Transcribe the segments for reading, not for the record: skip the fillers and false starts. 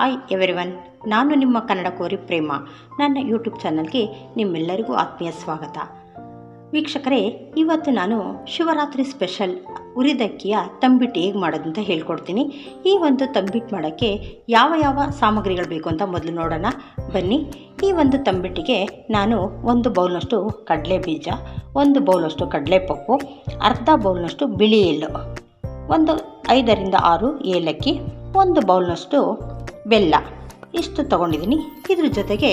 Hi everyone, ನಾನು ನಿಮ್ಮ ಕನ್ನಡ ಕೋರಿ ಪ್ರೇಮ. ನನ್ನ ಯೂಟ್ಯೂಬ್ ಚಾನಲ್ಗೆ ನಿಮ್ಮೆಲ್ಲರಿಗೂ ಆತ್ಮೀಯ ಸ್ವಾಗತ. ವೀಕ್ಷಕರೇ, ಇವತ್ತು ನಾನು ಶಿವರಾತ್ರಿ ಸ್ಪೆಷಲ್ ಉರಿದಕ್ಕಿಯ ತಂಬಿಟ್ಟು ಹೇಗೆ ಮಾಡೋದು ಅಂತ ಹೇಳ್ಕೊಡ್ತೀನಿ. ಈ ಒಂದು ತಂಬಿಟ್ಟು ಮಾಡೋಕ್ಕೆ ಯಾವ ಯಾವ ಸಾಮಗ್ರಿಗಳು ಬೇಕು ಅಂತ ಮೊದಲು ನೋಡೋಣ ಬನ್ನಿ. ಈ ಒಂದು ತಂಬಿಟ್ಟಿಗೆ ನಾನು 1 ಬೌಲ್ನಷ್ಟು ಕಡಲೆ ಬೀಜ, 1 ಬೌಲಷ್ಟು ಕಡಲೆಪಪ್ಪು, ಅರ್ಧ ಬೌಲ್ನಷ್ಟು ಬಿಳಿ ಎಳ್ಳು, 5 ರಿಂದ 6 ಏಲಕ್ಕಿ, 1 ಬೌಲ್ನಷ್ಟು ಬೆಲ್ಲ, ಇಷ್ಟು ತೊಗೊಂಡಿದ್ದೀನಿ. ಇದ್ರ ಜೊತೆಗೆ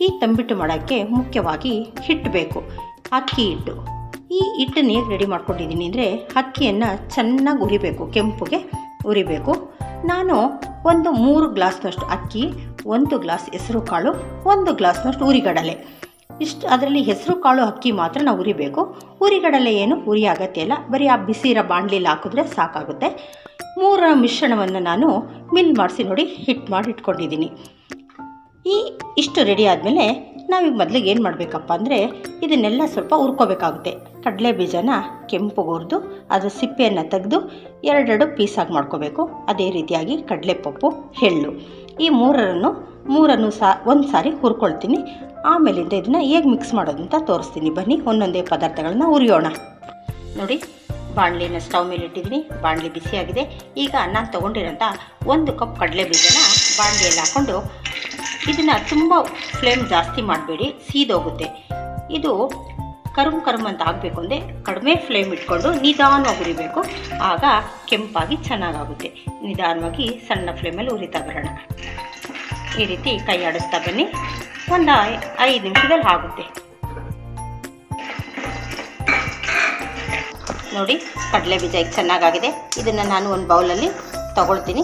ಈ ತಂಬಿಟ್ಟು ಮಾಡೋಕ್ಕೆ ಮುಖ್ಯವಾಗಿ ಹಿಟ್ಟು ಬೇಕು, ಅಕ್ಕಿ ಹಿಟ್ಟು. ಈ ಹಿಟ್ಟನ್ನು ಹೇಗೆ ರೆಡಿ ಮಾಡ್ಕೊಂಡಿದ್ದೀನಿ ಅಂದರೆ, ಅಕ್ಕಿಯನ್ನು ಚೆನ್ನಾಗಿ ಉರಿಬೇಕು, ಕೆಂಪುಗೆ ಉರಿಬೇಕು. ನಾನು 3 ಗ್ಲಾಸ್ನಷ್ಟು ಅಕ್ಕಿ, 1 ಗ್ಲಾಸ್ ಹೆಸರು ಕಾಳು, 1 ಗ್ಲಾಸ್ನಷ್ಟು ಉರಿಗಡಲೆ, ಇಷ್ಟು. ಅದರಲ್ಲಿ ಹೆಸರು ಕಾಳು ಅಕ್ಕಿ ಮಾತ್ರ ನಾವು ಉರಿಬೇಕು. ಉರಿಗಡಲೆ ಏನು ಉರಿ ಅಗತ್ಯ ಇಲ್ಲ, ಬರೀ ಆ ಬಿಸಿ ಇರೋ ಬಾಣಲಿಲಿ ಹಾಕಿದ್ರೆ ಸಾಕಾಗುತ್ತೆ. 3 ಮಿಶ್ರಣವನ್ನು ನಾನು ಮಿಲ್ ಮಾಡಿಸಿ ನೋಡಿ ಹಿಟ್ಟು ಮಾಡಿ ಇಟ್ಕೊಂಡಿದ್ದೀನಿ. ಇಷ್ಟು ರೆಡಿ ಆದಮೇಲೆ ನಾವೀಗ ಮೊದಲಿಗೆ ಏನು ಮಾಡಬೇಕಪ್ಪ ಅಂದರೆ, ಇದನ್ನೆಲ್ಲ ಸ್ವಲ್ಪ ಹುರ್ಕೋಬೇಕಾಗುತ್ತೆ. ಕಡಲೆ ಬೀಜನ ಕೆಂಪು ಹುರಿದು ಅದರ ಸಿಪ್ಪೆಯನ್ನು ತೆಗೆದು 2 ಪೀಸಾಗಿ ಮಾಡ್ಕೋಬೇಕು. ಅದೇ ರೀತಿಯಾಗಿ ಕಡಲೆಪಪ್ಪು, ಎಳ್ಳು, ಈ ಮೂರನ್ನು ಒಂದು ಸಾರಿ ಹುರ್ಕೊಳ್ತೀನಿ. ಆಮೇಲಿಂದ ಇದನ್ನು ಹೇಗೆ ಮಿಕ್ಸ್ ಮಾಡೋದು ಅಂತ ತೋರಿಸ್ತೀನಿ. ಬನ್ನಿ, ಒಂದೊಂದೇ ಪದಾರ್ಥಗಳನ್ನ ಹುರಿಯೋಣ. ನೋಡಿ, ಬಾಣಲಿನ ಸ್ಟವ್ ಮೇಲೆ ಇಟ್ಟಿದ್ದೀನಿ. ಬಾಣಲಿ ಬಿಸಿಯಾಗಿದೆ. ಈಗ ನಾನು ತೊಗೊಂಡಿರೋಂಥ 1 ಕಪ್ ಕಡಲೆ ಬೀಜನ ಬಾಣಲಿಯಲ್ಲಿ ಹಾಕ್ಕೊಂಡು, ಇದನ್ನು ತುಂಬ ಫ್ಲೇಮ್ ಜಾಸ್ತಿ ಮಾಡಬೇಡಿ, ಸೀದೋಗುತ್ತೆ. ಇದು ಕರುಮ್ ಅಂತ ಆಗಬೇಕು ಅಂದರೆ ಕಡಿಮೆ ಫ್ಲೇಮ್ ಇಟ್ಕೊಂಡು ನಿಧಾನವಾಗಿ ಹುರಿಬೇಕು. ಆಗ ಕೆಂಪಾಗಿ ಚೆನ್ನಾಗಾಗುತ್ತೆ. ನಿಧಾನವಾಗಿ ಸಣ್ಣ ಫ್ಲೇಮಲ್ಲಿ ಹುರಿತಾ ಬರೋಣ. ಈ ರೀತಿ ಕೈ ಆಡಿಸ್ತಾ ಬನ್ನಿ. ಒಂದು 5 ನಿಮಿಷದಲ್ಲಿ ಆಗುತ್ತೆ. ನೋಡಿ, ಕಡಲೆ ಬೀಜ ಈಗ ಚೆನ್ನಾಗಾಗಿದೆ. ಇದನ್ನು ನಾನು ಒಂದು ಬೌಲಲ್ಲಿ ತಗೊಳ್ತೀನಿ.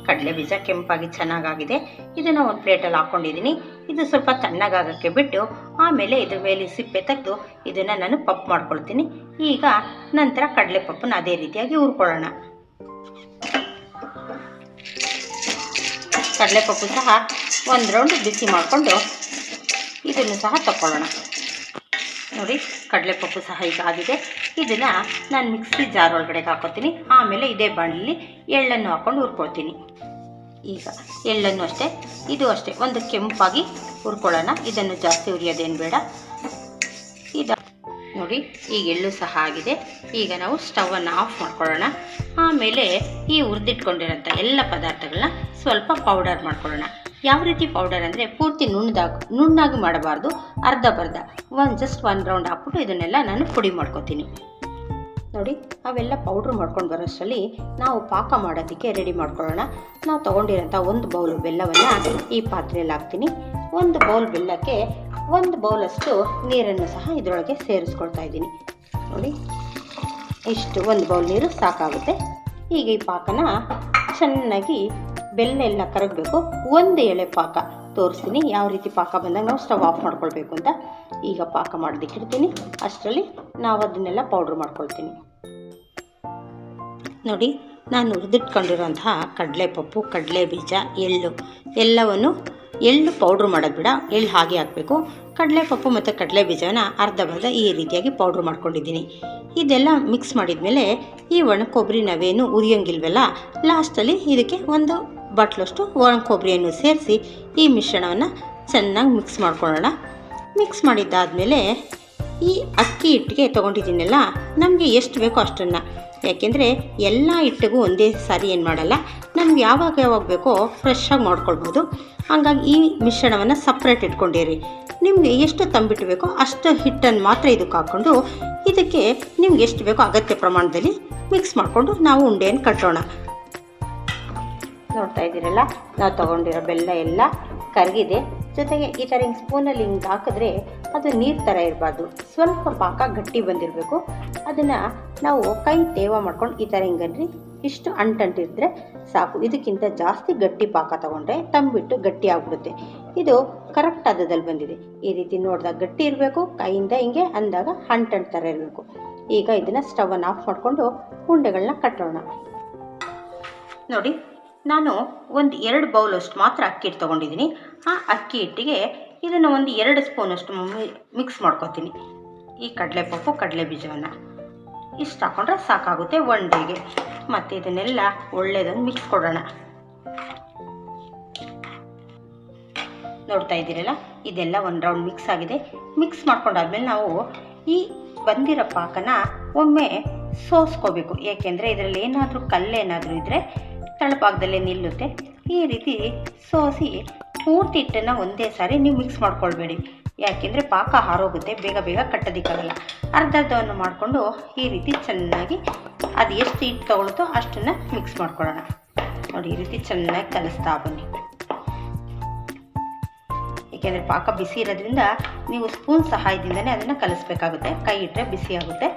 ಕಡಲೆ ಬೀಜ ಕೆಂಪಾಗಿ ಚೆನ್ನಾಗಾಗಿದೆ. ಇದನ್ನು ಒಂದು ಪ್ಲೇಟಲ್ಲಿ ಹಾಕ್ಕೊಂಡಿದ್ದೀನಿ. ಇದು ಸ್ವಲ್ಪ ತಣ್ಣಗಾಗೋಕ್ಕೆ ಬಿಟ್ಟು ಆಮೇಲೆ ಇದ್ರ ಮೇಲೆ ಸಿಪ್ಪೆ ತೆಗೆದು ಇದನ್ನು ನಾನು ಪಪ್ ಮಾಡ್ಕೊಳ್ತೀನಿ. ಈಗ ನಂತರ ಕಡಲೆಪಪ್ಪನ್ನು ಅದೇ ರೀತಿಯಾಗಿ ಹುರ್ಕೊಳ್ಳೋಣ. ಕಡಲೆಪಪ್ಪು ಸಹ 1 ರೌಂಡ್ ಬಿಸಿ ಮಾಡಿಕೊಂಡು ಇದನ್ನು ಸಹ ತಗೊಳ್ಳೋಣ. ನೋಡಿ, ಕಡಲೆಪಪ್ಪು ಸಹ ಈಗ ಆಗಿದೆ. ಇದನ್ನು ನಾನು ಮಿಕ್ಸಿ ಜಾರ್ ಒಳಗಡೆ ಹಾಕೋತೀನಿ. ಆಮೇಲೆ ಇದೇ ಬಾಣಲಿ ಎಳ್ಳನ್ನು ಹಾಕ್ಕೊಂಡು ಹುರ್ಕೊಳ್ತೀನಿ. ಈಗ ಎಳ್ಳನ್ನು ಅಷ್ಟೇ, ಇದು ಅಷ್ಟೇ, ಒಂದು ಕೆಂಪಾಗಿ ಹುರ್ಕೊಳ್ಳೋಣ. ಇದನ್ನು ಜಾಸ್ತಿ ಹುರಿಯೋದೇನು ಬೇಡ. ನೋಡಿ, ಈಗ ಎಳ್ಳು ಸಹ ಆಗಿದೆ. ಈಗ ನಾವು ಸ್ಟವನ್ನು ಆಫ್ ಮಾಡ್ಕೊಳ್ಳೋಣ. ಆಮೇಲೆ ಈ ಹುರಿದಿಟ್ಕೊಂಡಿರೋಂಥ ಎಲ್ಲ ಪದಾರ್ಥಗಳನ್ನ ಸ್ವಲ್ಪ ಪೌಡರ್ ಮಾಡ್ಕೊಳ್ಳೋಣ. ಯಾವ ರೀತಿ ಪೌಡರ್ ಅಂದರೆ, ಪೂರ್ತಿ ನುಣ್ಣಾಗಿ ಮಾಡಬಾರ್ದು, ಅರ್ಧ ಬರ್ಧ, ಜಸ್ಟ್ 1 ರೌಂಡ್ ಹಾಕ್ಬಿಟ್ಟು ಇದನ್ನೆಲ್ಲ ನಾನು ಪುಡಿ ಮಾಡ್ಕೊತೀನಿ. ನೋಡಿ, ಅವೆಲ್ಲ ಪೌಡ್ರ್ ಮಾಡ್ಕೊಂಡು ಬರೋಷ್ಟರಲ್ಲಿ ನಾವು ಪಾಕ ಮಾಡೋದಕ್ಕೆ ರೆಡಿ ಮಾಡ್ಕೊಳ್ಳೋಣ. ನಾವು ತೊಗೊಂಡಿರೋಂಥ 1 ಬೌಲ್ ಬೆಲ್ಲವನ್ನು ಈ ಪಾತ್ರೆಯಲ್ಲಿ ಹಾಕ್ತೀನಿ. 1 ಬೌಲ್ ಬೆಲ್ಲಕ್ಕೆ 1 ಬೌಲಷ್ಟು ನೀರನ್ನು ಸಹ ಇದರೊಳಗೆ ಸೇರಿಸ್ಕೊಳ್ತಾ ಇದ್ದೀನಿ. ನೋಡಿ, ಇಷ್ಟು 1 ಬೌಲ್ ನೀರು ಸಾಕಾಗುತ್ತೆ. ಈಗ ಈ ಪಾಕನ ಚೆನ್ನಾಗಿ ಬೆಲ್ಲ ಎಲ್ಲ ಕರಗಬೇಕು. 1 ಎಳೆ ಪಾಕ ತೋರಿಸ್ತೀನಿ, ಯಾವ ರೀತಿ ಪಾಕ ಬಂದಾಗ ನಾವು ಸ್ಟವ್ ಆಫ್ ಮಾಡ್ಕೊಳ್ಬೇಕು ಅಂತ. ಈಗ ಪಾಕ ಮಾಡೋದಕ್ಕೆ ಇಡ್ತೀನಿ. ಅಷ್ಟರಲ್ಲಿ ನಾವು ಅದನ್ನೆಲ್ಲ ಪೌಡ್ರ್ ಮಾಡ್ಕೊಳ್ತೀನಿ. ನೋಡಿ, ನಾನು ಹುರಿದಿಟ್ಕೊಂಡಿರೋಂತಹ ಕಡಲೆಪಪ್ಪು, ಕಡಲೆ ಬೀಜ, ಎಳ್ಳು ಪೌಡ್ರ್ ಮಾಡೋದು ಬೇಡ, ಎಳ್ಳು ಹಾಗೆ ಹಾಕಬೇಕು. ಕಡಲೆಪಪ್ಪು ಮತ್ತು ಕಡಲೆ ಬೀಜನ ಅರ್ಧ ಈ ರೀತಿಯಾಗಿ ಪೌಡ್ರ್ ಮಾಡ್ಕೊಂಡಿದ್ದೀನಿ. ಇದೆಲ್ಲ ಮಿಕ್ಸ್ ಮಾಡಿದ್ಮೇಲೆ ಈ ಒಣ ಕೊಬ್ಬರಿ ನಾವೇನು ಉರಿಯೋಂಗಿಲ್ವಲ್ಲ, ಲಾಸ್ಟಲ್ಲಿ ಇದಕ್ಕೆ 1 ಬಟ್ಲಷ್ಟು ಒಣ ಕೊಬ್ಬರಿಯನ್ನು ಸೇರಿಸಿ ಈ ಮಿಶ್ರಣವನ್ನು ಚೆನ್ನಾಗಿ ಮಿಕ್ಸ್ ಮಾಡ್ಕೊಳ್ಳೋಣ. ಮಿಕ್ಸ್ ಮಾಡಿದ್ದಾದಮೇಲೆ ಈ ಅಕ್ಕಿ ಹಿಟ್ಟಿಗೆ ತೊಗೊಂಡಿದ್ದೀನಲ್ಲ, ನಮಗೆ ಎಷ್ಟು ಬೇಕೋ ಅಷ್ಟನ್ನು, ಯಾಕೆಂದರೆ ಎಲ್ಲ ಹಿಟ್ಟಿಗೂ ಒಂದೇ ಸಾರಿ ಏನು ಮಾಡಲ್ಲ, ನಮ್ಗೆ ಯಾವಾಗ ಬೇಕೋ ಫ್ರೆಶ್ಶಾಗಿ ಮಾಡ್ಕೊಳ್ಬೋದು. ಹಾಗಾಗಿ ಈ ಮಿಶ್ರಣವನ್ನು ಸಪ್ರೇಟ್ ಇಟ್ಕೊಂಡಿರಿ. ನಿಮಗೆ ಎಷ್ಟು ತಂಬಿಟ್ಟು ಬೇಕೋ ಅಷ್ಟು ಹಿಟ್ಟನ್ನು ಮಾತ್ರ ಇದಕ್ಕೆ ಹಾಕ್ಕೊಂಡು, ಇದಕ್ಕೆ ನಿಮ್ಗೆ ಎಷ್ಟು ಬೇಕೋ ಅಗತ್ಯ ಪ್ರಮಾಣದಲ್ಲಿ ಮಿಕ್ಸ್ ಮಾಡಿಕೊಂಡು ನಾವು ಉಂಡೆಯನ್ನು ಕಟ್ಟೋಣ. ನೋಡ್ತಾ ಇದ್ದೀರಲ್ಲ, ನಾವು ತೊಗೊಂಡಿರೋ ಬೆಲ್ಲ ಎಲ್ಲ ಕರಗಿದೆ. ಜೊತೆಗೆ ಈ ಥರ ಹಿಂಗೆ ಸ್ಪೂನಲ್ಲಿ ಹಿಂಗೆ ಹಾಕಿದ್ರೆ ಅದು ನೀರು ಥರ ಇರಬಾರ್ದು, ಸ್ವಲ್ಪ ಪಾಕ ಗಟ್ಟಿ ಬಂದಿರಬೇಕು. ಅದನ್ನು ನಾವು ಕೈ ತೇವ ಮಾಡ್ಕೊಂಡು ಈ ಥರ ಹಿಂಗನ್ರಿ ಇಷ್ಟು ಅಂಟಿದ್ರೆ ಸಾಕು. ಇದಕ್ಕಿಂತ ಜಾಸ್ತಿ ಗಟ್ಟಿ ಪಾಕ ತೊಗೊಂಡ್ರೆ ತಂಬಿಟ್ಟು ಗಟ್ಟಿ ಆಗಿಬಿಡುತ್ತೆ. ಇದು ಕರೆಕ್ಟ್ ಹದದಲ್ಲಿ ಬಂದಿದೆ. ಈ ರೀತಿ ನೋಡಿದಾಗ ಗಟ್ಟಿ ಇರಬೇಕು, ಕೈಯಿಂದ ಹಿಂಗೆ ಅಂದಾಗ ಅಂಟು ಥರ ಇರಬೇಕು. ಈಗ ಇದನ್ನು ಸ್ಟವನ್ನು ಆಫ್ ಮಾಡಿಕೊಂಡು ಉಂಡೆಗಳನ್ನ ಕಟ್ಟೋಣ. ನೋಡಿ, ನಾನು 2 ಬೌಲಷ್ಟು ಮಾತ್ರ ಅಕ್ಕಿ ಹಿಟ್ಟು ತೊಗೊಂಡಿದ್ದೀನಿ. ಆ ಅಕ್ಕಿ ಹಿಟ್ಟಿಗೆ ಇದನ್ನು 2 ಸ್ಪೂನಷ್ಟು ಮಿಕ್ಸ್ ಮಾಡ್ಕೊತೀನಿ. ಈ ಕಡಲೆಪಪ್ಪು, ಕಡಲೆ ಬೀಜವನ್ನು ಇಷ್ಟು ಹಾಕ್ಕೊಂಡ್ರೆ ಸಾಕಾಗುತ್ತೆ 1 ಡೇಗೆ. ಮತ್ತು ಇದನ್ನೆಲ್ಲ ಒಳ್ಳೆಯದನ್ನು ಮಿಕ್ಸ್ ಕೊಡೋಣ. ನೋಡ್ತಾ ಇದ್ದೀರಲ್ಲ, ಇದೆಲ್ಲ ಒಂದು ರೌಂಡ್ ಮಿಕ್ಸ್ ಆಗಿದೆ. ಮಿಕ್ಸ್ ಮಾಡ್ಕೊಂಡಾದ್ಮೇಲೆ ನಾವು ಈ ಬಂದಿರೋ ಪಾಕನ ಒಮ್ಮೆ ಸೋಸ್ಕೋಬೇಕು. ಏಕೆಂದರೆ ಇದರಲ್ಲಿ ಏನಾದರೂ ಕಲ್ಲೇನಾದರೂ ಇದ್ದರೆ ತಳಭಾಗದಲ್ಲೇ ನಿಲ್ಲುತ್ತೆ. ಈ ರೀತಿ ಸೋಸಿ ಪೂರ್ತಿ ಹಿಟ್ಟನ್ನು ಒಂದೇ ಸಾರಿ ನೀವು ಮಿಕ್ಸ್ ಮಾಡ್ಕೊಳ್ಬೇಡಿ, ಯಾಕೆಂದರೆ ಪಾಕ ಹಾರೋಗುತ್ತೆ, ಬೇಗ ಬೇಗ ಕಟ್ಟೋದಕ್ಕಾಗಲ್ಲ. ಅರ್ಧವನ್ನು ಮಾಡಿಕೊಂಡು ಈ ರೀತಿ ಚೆನ್ನಾಗಿ ಅದು ಎಷ್ಟು ಹಿಟ್ಟು ತಗೊಳುತ್ತೋ ಅಷ್ಟನ್ನು ಮಿಕ್ಸ್ ಮಾಡ್ಕೊಳ್ಳೋಣ. ನೋಡಿ, ಈ ರೀತಿ ಚೆನ್ನಾಗಿ ಕಲಿಸ್ತಾ ಬನ್ನಿ. ಏಕೆಂದರೆ ಪಾಕ ಬಿಸಿ ಇರೋದ್ರಿಂದ ನೀವು ಸ್ಪೂನ್ ಸಹಾಯದಿಂದನೇ ಅದನ್ನು ಕಲಿಸ್ಬೇಕಾಗುತ್ತೆ. ಕೈ ಇಟ್ಟರೆ ಬಿಸಿ ಆಗುತ್ತೆ.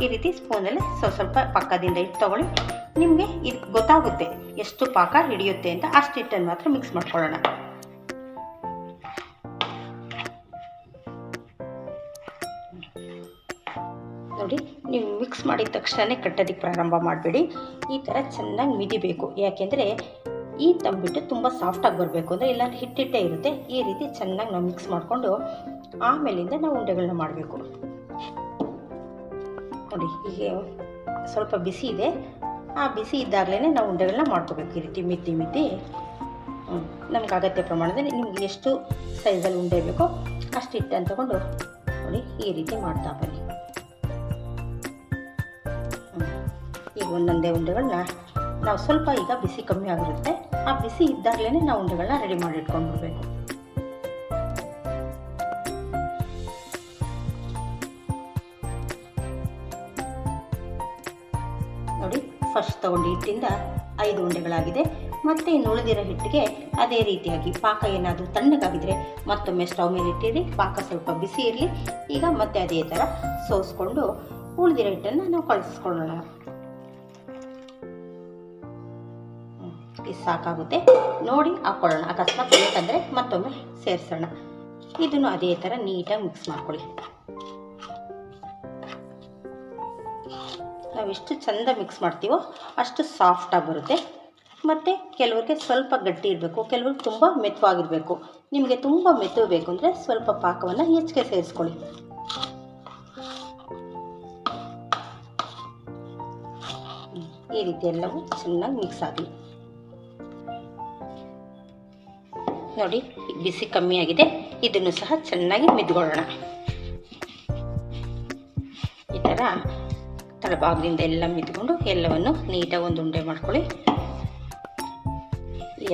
ಈ ರೀತಿ ಸ್ಪೂನಲ್ಲಿ ಸ್ವಲ್ಪ ಪಕ್ಕದಿಂದ ಹಿಟ್ಟು ತೊಗೊಳ್ಳಿ. ನಿಮಗೆ ಇದು ಗೊತ್ತಾಗುತ್ತೆ ಎಷ್ಟು ಪಾಕ ಹಿಡಿಯುತ್ತೆ ಅಂತ. ಅಷ್ಟು ಹಿಟ್ಟನ್ನು ಮಾತ್ರ ಮಿಕ್ಸ್ ಮಾಡ್ಕೊಳ್ಳೋಣ. ನೋಡಿ, ನೀವು ಮಿಕ್ಸ್ ಮಾಡಿದ ತಕ್ಷಣ ಕಟ್ಟೋದಕ್ಕೆ ಪ್ರಾರಂಭ ಮಾಡಬೇಡಿ. ಈ ಥರ ಚೆನ್ನಾಗಿ ಮಿದಿಬೇಕು. ಯಾಕೆಂದರೆ ಈ ತಂಬಿಟ್ಟು ತುಂಬ ಸಾಫ್ಟಾಗಿ ಬರಬೇಕು ಅಂದರೆ, ಇಲ್ಲಾಂದ್ರೆ ಹಿಟ್ಟಿಟ್ಟೇ ಇರುತ್ತೆ. ಈ ರೀತಿ ಚೆನ್ನಾಗಿ ನಾವು ಮಿಕ್ಸ್ ಮಾಡಿಕೊಂಡು ಆಮೇಲಿಂದ ನಾವು ಉಂಡೆಗಳನ್ನ ಮಾಡಬೇಕು. ನೋಡಿ, ಹೀಗೆ ಸ್ವಲ್ಪ ಬಿಸಿ ಇದೆ. ಆ ಬಿಸಿ ಇದ್ದಾಗಲೇ ನಾವು ಉಂಡೆಗಳನ್ನ ಮಾಡ್ಕೋಬೇಕು. ಈ ರೀತಿ ಮಿತಿ ನಮ್ಗೆ ಅಗತ್ಯ ಪ್ರಮಾಣದಲ್ಲಿ ನಿಮ್ಗೆ ಎಷ್ಟು ಸೈಜಲ್ಲಿ ಉಂಡೆ ಬೇಕೋ ಅಷ್ಟು ಹಿಟ್ಟನ್ನು ತೊಗೊಂಡು ನೋಡಿ ಈ ರೀತಿ ಮಾಡ್ತಾ ಬನ್ನಿ. ಈಗ ಒಂದೊಂದೇ ಉಂಡೆಗಳನ್ನ ನಾವು ಸ್ವಲ್ಪ ಈಗ ಬಿಸಿ ಕಮ್ಮಿ ಆಗಿರುತ್ತೆ. ಆ ಬಿಸಿ ಇದ್ದಾಗಲೇ ನಾವು ಉಂಡೆಗಳನ್ನ ರೆಡಿ ಮಾಡಿ ಇಟ್ಕೊಂಡ್ಬಿಡ್ಬೇಕು. ನೋಡಿ, ಫಸ್ಟ್ ತಗೊಂಡು ಹಿಟ್ಟಿಂದ 5 ಉಂಡೆಗಳಾಗಿದೆ. ಮತ್ತು ಇನ್ನು ಉಳಿದಿರೋ ಹಿಟ್ಟಿಗೆ ಅದೇ ರೀತಿಯಾಗಿ ಪಾಕ ಏನಾದರೂ ತಣ್ಣಗಾಗಿದ್ರೆ ಮತ್ತೊಮ್ಮೆ ಸ್ಟವ್ ಮೇಲೆ ಇಟ್ಟಿರಿ. ಪಾಕ ಸ್ವಲ್ಪ ಬಿಸಿ ಇರಲಿ. ಈಗ ಮತ್ತೆ ಅದೇ ಥರ ಸೋಸ್ಕೊಂಡು ಉಳಿದಿರೋ ಹಿಟ್ಟನ್ನು ನಾವು ಕಳಿಸ್ಕೊಳ್ಳೋಣ. ಇದು ಸಾಕಾಗುತ್ತೆ ನೋಡಿ ಹಾಕ್ಕೊಳ್ಳೋಣ. ಅಕಸ್ಮಾತ್ ಬೇಕಂದರೆ ಮತ್ತೊಮ್ಮೆ ಸೇರಿಸೋಣ. ಇದನ್ನು ಅದೇ ಥರ ನೀಟಾಗಿ ಮಿಕ್ಸ್ ಮಾಡ್ಕೊಳ್ಳಿ. ನಾವು ಎಷ್ಟು ಚೆಂದ ಮಿಕ್ಸ್ ಮಾಡ್ತೀವೋ ಅಷ್ಟು ಸಾಫ್ಟಾಗಿ ಬರುತ್ತೆ. ಮತ್ತು ಕೆಲವ್ರಿಗೆ ಸ್ವಲ್ಪ ಗಟ್ಟಿ ಇರಬೇಕು, ಕೆಲವ್ರಿಗೆ ತುಂಬ ಮೆತ್ತವಾಗಿರಬೇಕು. ನಿಮಗೆ ತುಂಬ ಮೆತ್ತು ಬೇಕು ಅಂದರೆ ಸ್ವಲ್ಪ ಪಾಕವನ್ನು ಹೆಚ್ಚಿಗೆ ಸೇರಿಸ್ಕೊಳ್ಳಿ. ಈ ರೀತಿ ಎಲ್ಲವೂ ಚೆನ್ನಾಗಿ ಮಿಕ್ಸ್ ಆಗಲಿ. ನೋಡಿ, ಬಿಸಿ ಕಮ್ಮಿ ಆಗಿದೆ. ಇದನ್ನು ಸಹ ಚೆನ್ನಾಗಿ ಮಿದ್ಕೊಳ್ಳೋಣ. ಈ ಥರ ತಳಭಾಗದಿಂದ ಎಲ್ಲ ಮಿದ್ಕೊಂಡು ಎಲ್ಲವನ್ನು ನೀಟಾಗಿ ಒಂದು ಉಂಡೆ ಮಾಡ್ಕೊಳ್ಳಿ.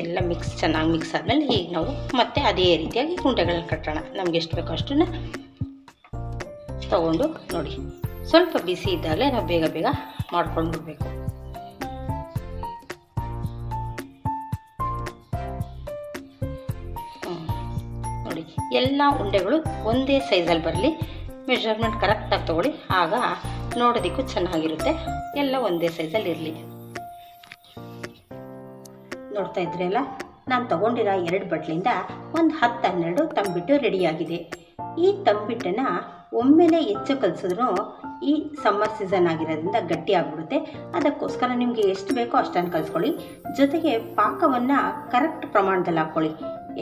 ಎಲ್ಲ ಚೆನ್ನಾಗಿ ಮಿಕ್ಸ್ ಆದಮೇಲೆ ಈಗ ನಾವು ಮತ್ತೆ ಅದೇ ರೀತಿಯಾಗಿ ಉಂಡೆಗಳನ್ನ ಕಟ್ಟೋಣ. ನಮ್ಗೆ ಎಷ್ಟು ಬೇಕೋ ಅಷ್ಟನ್ನು ತಗೊಂಡು ನೋಡಿ, ಸ್ವಲ್ಪ ಬಿಸಿ ಇದ್ದಾಗಲೇ ನಾವು ಬೇಗ ಬೇಗ ಮಾಡ್ಕೊಂಡು ಬಿಡಬೇಕು. ನೋಡಿ, ಎಲ್ಲ ಉಂಡೆಗಳು ಒಂದೇ ಸೈಜಲ್ಲಿ ಬರಲಿ. ಮೆಜರ್ಮೆಂಟ್ ಕರೆಕ್ಟಾಗಿ ತೊಗೊಳ್ಳಿ, ಆಗ ನೋಡೋದಕ್ಕೂ ಚೆನ್ನಾಗಿರುತ್ತೆ. ಎಲ್ಲ ಒಂದೇ ಸೈಜಲ್ಲಿ ಇರಲಿ. ನೋಡ್ತಾ ಇದ್ರಲ್ಲ, ನಾನು ತೊಗೊಂಡಿರೋ 2 ಬಟ್ಲಿಂದ ಒಂದು 10-12 ತಂಬಿಟ್ಟು ರೆಡಿಯಾಗಿದೆ. ಈ ತಂಬಿಟ್ಟನ್ನು ಒಮ್ಮೆಲೆ ಹೆಚ್ಚು ಕಲಿಸಿದ್ರೂ ಈ ಸಮ್ಮರ್ ಸೀಸನ್ ಆಗಿರೋದ್ರಿಂದ ಗಟ್ಟಿ ಆಗಿಬಿಡುತ್ತೆ. ಅದಕ್ಕೋಸ್ಕರ ನಿಮಗೆ ಎಷ್ಟು ಬೇಕೋ ಅಷ್ಟನ್ನು ಕಲಿಸ್ಕೊಳ್ಳಿ. ಜೊತೆಗೆ ಪಾಕವನ್ನು ಕರೆಕ್ಟ್ ಪ್ರಮಾಣದಲ್ಲಿ ಹಾಕ್ಕೊಳ್ಳಿ.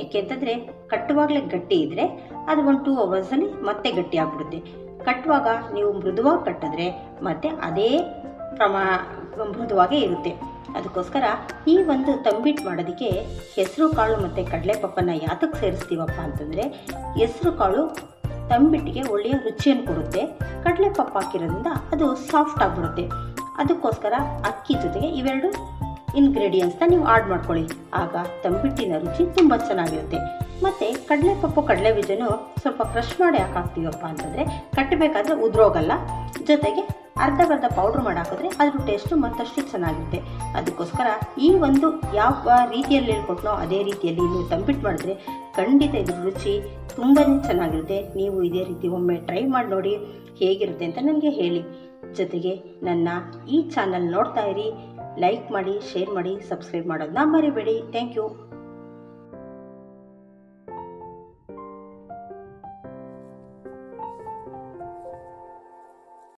ಏಕೆಂತಂದರೆ ಕಟ್ಟುವಾಗಲೇ ಗಟ್ಟಿ ಇದ್ದರೆ ಅದು 1-2 ಅವರ್ಸಲ್ಲಿ ಮತ್ತೆ ಗಟ್ಟಿ ಆಗಿಬಿಡುತ್ತೆ. ಕಟ್ಟುವಾಗ ನೀವು ಮೃದುವಾಗಿ ಕಟ್ಟಿದ್ರೆ ಮತ್ತೆ ಅದೇ ಮೃದುವಾಗೇ ಇರುತ್ತೆ. ಅದಕ್ಕೋಸ್ಕರ ಈ ಒಂದು ತಂಬಿಟ್ಟು ಮಾಡೋದಕ್ಕೆ ಹೆಸರು ಕಾಳು ಮತ್ತು ಕಡಲೆಪಪ್ಪನ್ನು ಯಾತಕ್ಕೆ ಸೇರಿಸ್ತೀವಪ್ಪ ಅಂತಂದರೆ, ಹೆಸರು ಕಾಳು ತಂಬಿಟ್ಟಿಗೆ ಒಳ್ಳೆಯ ರುಚಿಯನ್ನು ಕೊಡುತ್ತೆ. ಕಡಲೆಪಪ್ಪ ಹಾಕಿರೋದ್ರಿಂದ ಅದು ಸಾಫ್ಟ್ ಆಗಿಬಿಡುತ್ತೆ. ಅದಕ್ಕೋಸ್ಕರ ಅಕ್ಕಿ ಜೊತೆಗೆ ಇವೆರಡು ಇಂಗ್ರೀಡಿಯೆಂಟ್ಸ್ನ ನೀವು ಆಡ್ ಮಾಡ್ಕೊಳ್ಳಿ. ಆಗ ತಂಬಿಟ್ಟಿನ ರುಚಿ ತುಂಬ ಚೆನ್ನಾಗಿರುತ್ತೆ. ಮತ್ತು ಕಡಲೆಪಪ್ಪು ಕಡಲೆ ಬೀಜನೂ ಸ್ವಲ್ಪ ಕ್ರಷ್ ಮಾಡಿ ಹಾಕ್ತೀವಪ್ಪ ಅಂತಂದರೆ ಕಟ್ಟಬೇಕಾದ್ರೆ ಉದುರೋಗಲ್ಲ. ಜೊತೆಗೆ ಅರ್ಧ ಪೌಡ್ರ್ ಮಾಡಿ ಹಾಕಿದ್ರೆ ಅದ್ರ ಟೇಸ್ಟು ಮತ್ತಷ್ಟು ಚೆನ್ನಾಗಿರುತ್ತೆ. ಅದಕ್ಕೋಸ್ಕರ ಈ ಒಂದು ಯಾವ ರೀತಿಯಲ್ಲಿ ಹೇಳ್ಕೊಟ್ನೋ ಅದೇ ರೀತಿಯಲ್ಲಿ ನೀವು ತಂಬಿಟ್ಟು ಮಾಡಿದ್ರೆ ಖಂಡಿತ ಇದ್ರ ರುಚಿ ತುಂಬಾ ಚೆನ್ನಾಗಿರುತ್ತೆ. ನೀವು ಇದೇ ರೀತಿ ಒಮ್ಮೆ ಟ್ರೈ ಮಾಡಿ ನೋಡಿ ಹೇಗಿರುತ್ತೆ ಅಂತ ನನಗೆ ಹೇಳಿ. ಜೊತೆಗೆ ನನ್ನ ಈ ಚಾನಲ್ ನೋಡ್ತಾ ಇರಿ, ಲೈಕ್ ಮಾಡಿ, ಶೇರ್ ಮಾಡಿ, ಸಬ್ಸ್ಕ್ರೈಬ್ ಮಾಡೋದನ್ನ ಮರಿಬೇಡಿ. Thank you.